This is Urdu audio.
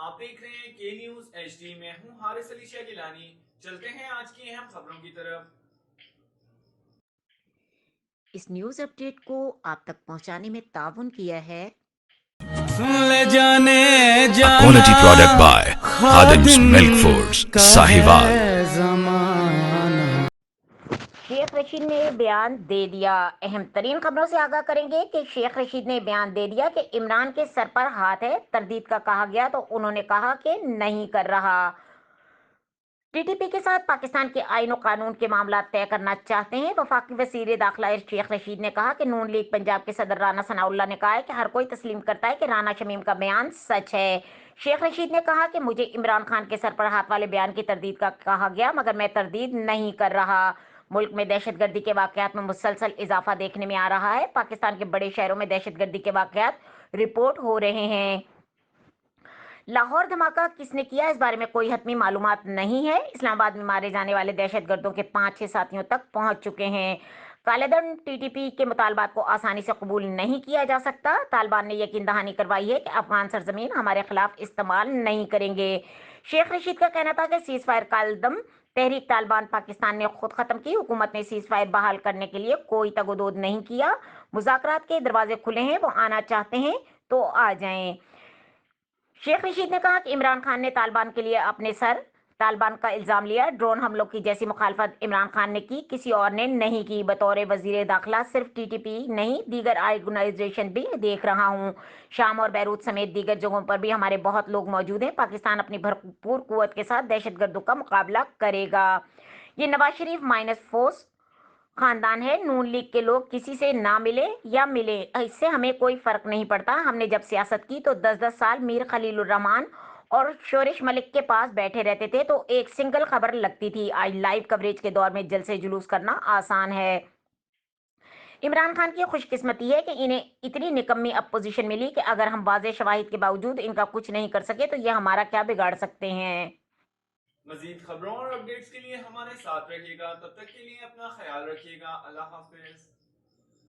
آپ دیکھ رہے ہیں کے نیوز ایچ ڈی میں ہوں حارث علی شاہ گیلانی۔ چلتے ہیں آج کی اہم خبروں کی طرف۔ اس نیوز اپ ڈیٹ کو آپ تک پہنچانے میں تعاون کیا ہے A quality product by Khadim's Milk Foods, Sahiwal. Sheikh Rashid نے بیان دے دیا۔ اہم ترین خبروں سے آگاہ کریں گے کہ شیخ رشید نے بیان دے دیا کہ عمران کے سر پر ہاتھ ہے۔ تردید کا کہا گیا تو انہوں نے کہا کہ نہیں کر رہا۔ ٹی ٹی پی کے ساتھ پاکستان کے آئین و قانون کے معاملات طے کرنا چاہتے ہیں۔ وفاقی وزیر داخلہ شیخ رشید نے کہا کہ نون لیگ پنجاب کے صدر رانا ثناء اللہ نے کہا ہے کہ ہر کوئی تسلیم کرتا ہے کہ رانا شمیم کا بیان سچ ہے۔ شیخ رشید نے کہا کہ مجھے عمران خان کے سر پر ہاتھ والے بیان کی تردید کا کہا گیا مگر میں تردید نہیں کر رہا۔ ملک میں دہشت گردی کے واقعات میں مسلسل اضافہ دیکھنے میں آ رہا ہے۔ پاکستان کے بڑے شہروں میں دہشت گردی کے واقعات رپورٹ ہو رہے ہیں۔ لاہور دھماکہ کس نے کیا اس بارے میں کوئی حتمی معلومات نہیں ہے۔ اسلام آباد میں مارے جانے والے دہشت گردوں کے 5-6 ساتھیوں تک پہنچ چکے ہیں۔ کالے دن ٹی ٹی پی کے مطالبات کو آسانی سے قبول نہیں کیا جا سکتا۔ طالبان نے یقین دہانی کروائی ہے کہ افغان سرزمین ہمارے خلاف استعمال نہیں کریں گے۔ شیخ رشید کا کہنا تھا کہ سیز فائر کالعدم تحریک طالبان پاکستان نے خود ختم کی۔ حکومت نے سیز فائر بحال کرنے کے لیے کوئی تگ و دود نہیں کیا۔ مذاکرات کے دروازے کھلے ہیں، وہ آنا چاہتے ہیں تو آ جائیں۔ شیخ رشید نے کہا کہ عمران خان نے طالبان کے لیے اپنے سر طالبان کا الزام لیا۔ ڈرون حملوں کی جیسی مخالفت عمران خان نے کی، کسی اور نے نہیں کی۔ بطور وزیر داخلہ صرف ٹی ٹی پی نہیں دیگر آرگنائزیشن بھی دیکھ رہا ہوں۔ شام اور بیروت سمیت دیگر جگہوں پر بھی ہمارے بہت لوگ موجود ہیں۔ پاکستان اپنی بھرپور قوت کے ساتھ دہشت گردوں کا مقابلہ کرے گا۔ یہ نواز شریف مائنس فورس خاندان ہے۔ نون لیگ کے لوگ کسی سے نہ ملے یا ملے، اس سے ہمیں کوئی فرق نہیں پڑتا۔ ہم نے جب سیاست کی تو 10-10 سال میر خلیل الرحمان اور شورش ملک کے پاس بیٹھے رہتے تھے تو ایک سنگل خبر لگتی تھی۔ آج لائیو کوریج کے دور میں جلسے جلوس کرنا آسان ہے۔ عمران خان کی خوش قسمتی ہے کہ انہیں اتنی نکمی اپوزیشن ملی کہ اگر ہم واضح شواہد کے باوجود ان کا کچھ نہیں کر سکے تو یہ ہمارا کیا بگاڑ سکتے ہیں۔ مزید خبروں اور اپڈیٹس کے لیے ہمارے ساتھ رہیے گا۔ تب تک کے لیے اپنا خیال رکھیے گا۔ اللہ حافظ۔